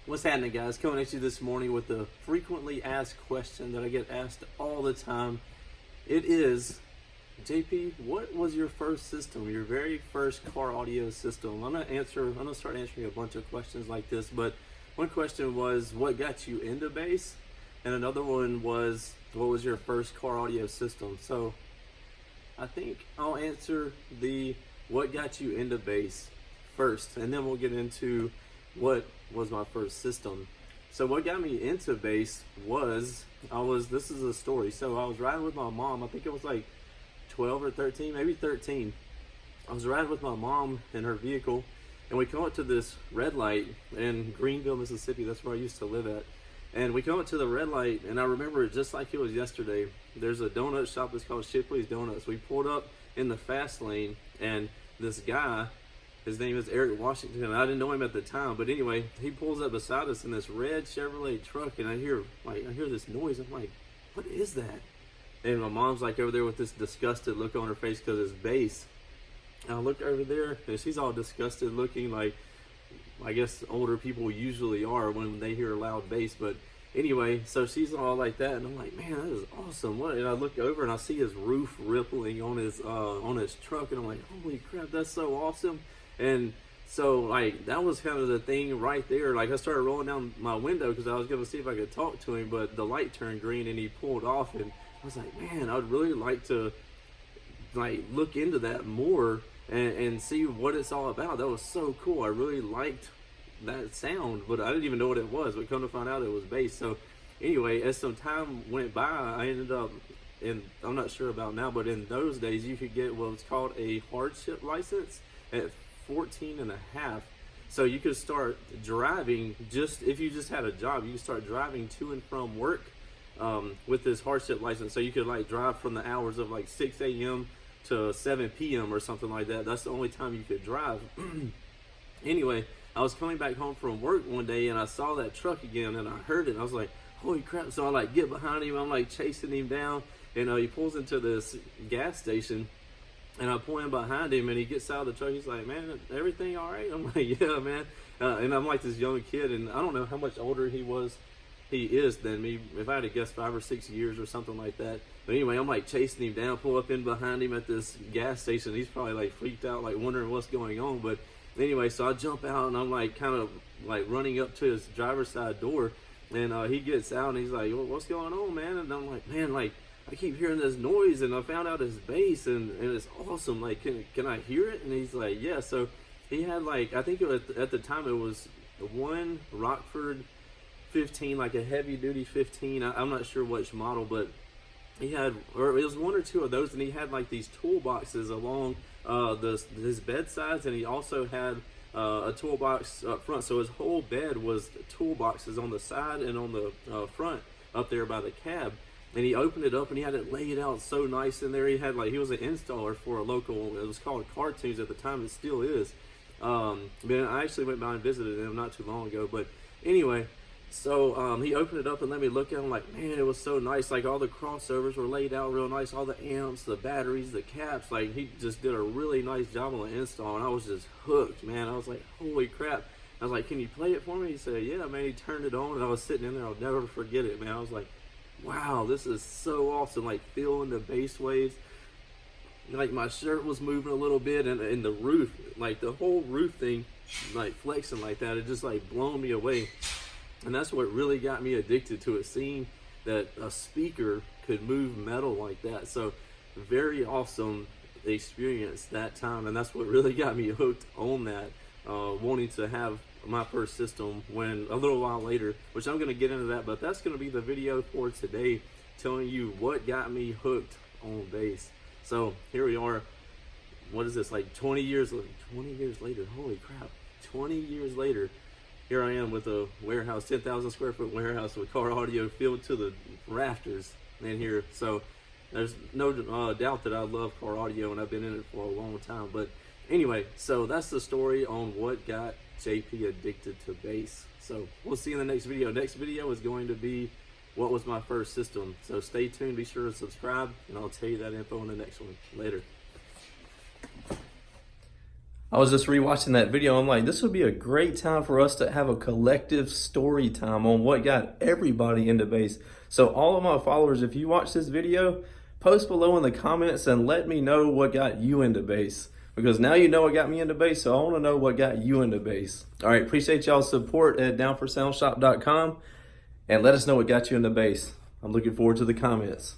What's happening, guys? Coming at you this morning with the frequently asked question that I get asked all the time. It is, JP, what was your first system, your very first car audio system? I'm gonna start answering a bunch of questions like this, but one question was, what got you into bass? And another one was, what was your first car audio system? So I think I'll answer the what got you into bass first, and then we'll get into what was my first system. So what got me into bass was, this is a story. So I was riding with my mom, I think it was like 12 or 13, maybe 13. I was riding with my mom in her vehicle, and we come up to this red light in Greenville, Mississippi. That's where I used to live at. And we come up to the red light, and I remember it just like it was yesterday. There's a donut shop that's called Shipley's Donuts. We pulled up in the fast lane, and this guy, his name is Eric Washington. I didn't know him at the time, but anyway, he pulls up beside us in this red Chevrolet truck, and I hear this noise. I'm like, what is that? And my mom's like over there with this disgusted look on her face because it's bass. And I look over there, and she's all disgusted looking, like I guess older people usually are when they hear loud bass. But anyway, so she's all like that, and I'm like, man, that is awesome. What? And I look over and I see his roof rippling on his truck, and I'm like, holy crap, that's so awesome. And so like that was kind of the thing right there. Like I started rolling down my window because I was gonna see if I could talk to him, but the light turned green and he pulled off, and I was like, man, I'd really like to like look into that more and see what it's all about. That was so cool. I really liked that sound, but I didn't even know what it was. But come to find out, it was bass. So anyway, as some time went by, I ended up in, I'm not sure about now, but in those days you could get what's called a hardship license at 14 and a half. So you could start driving, just if you just had a job, you could start driving to and from work with this hardship license. So you could like drive from the hours of like 6 a.m. to 7 p.m. or something like that. That's the only time you could drive. Anyway, I was coming back home from work one day, and I saw that truck again, and I heard it, and I was like, holy crap. So I like get behind him, I'm like chasing him down, and he pulls into this gas station, and I pull in behind him, and he gets out of the truck. He's like, man, everything all right? I'm like, yeah, man. And I'm like this young kid, and I don't know how much older he is than me. If I had to guess, 5 or 6 years or something like that. But anyway, I'm like chasing him down, pull up in behind him at this gas station. He's probably like freaked out, like wondering what's going on. But anyway, so I jump out, and I'm like kind of like running up to his driver's side door, and he gets out, and he's like, well, what's going on, man? And I'm like, man, like I keep hearing this noise, and I found out it's bass, and it's awesome. Like, can I hear it? And he's like, yeah. So he had like, I think it was, at the time it was one Rockford 15, like a heavy duty 15. I'm not sure which model, but he had, or it was one or two of those, and he had like these toolboxes along his bedsides, and he also had a toolbox up front. So his whole bed was toolboxes on the side and on the front up there by the cab. And he opened it up, and he had it laid out so nice in there. He had like, he was an installer for a local, it was called Cartoons at the time, it still is. But I actually went by and visited him not too long ago. But anyway, so he opened it up and let me look at it. I'm like, man, it was so nice. Like all the crossovers were laid out real nice, all the amps, the batteries, the caps. Like he just did a really nice job on the install, and I was just hooked, man. I was like, holy crap. I was like, can you play it for me? He said, yeah, man. He turned it on, and I was sitting in there. I'll never forget it, man. I was like, wow, this is so awesome. Like feeling the bass waves. Like my shirt was moving a little bit, and the roof, like the whole roof thing, like flexing like that, it just like blown me away. And that's what really got me addicted to it, seeing that a speaker could move metal like that. So very awesome experience that time, and that's what really got me hooked on that, wanting to have my first system when a little while later, which I'm going to get into that, but that's going to be the video for today, telling you what got me hooked on bass. So here we are. What is this, like 20 years later? Holy crap, 20 years later, here I am with a warehouse, 10,000 square foot warehouse with car audio filled to the rafters in here. So there's no doubt that I love car audio, and I've been in it for a long time. But anyway, so that's the story on what got JP addicted to bass. So we'll see you in the next video. Next video is going to be what was my first system. So stay tuned, be sure to subscribe, and I'll tell you that info in the next one. Later. I was just rewatching that video. I'm like, this would be a great time for us to have a collective story time on what got everybody into bass. So all of my followers, if you watch this video, post below in the comments and let me know what got you into bass. Because now you know what got me into bass, so I want to know what got you into bass. All right, appreciate y'all's support at downforsoundshop.com, and let us know what got you into bass. I'm looking forward to the comments.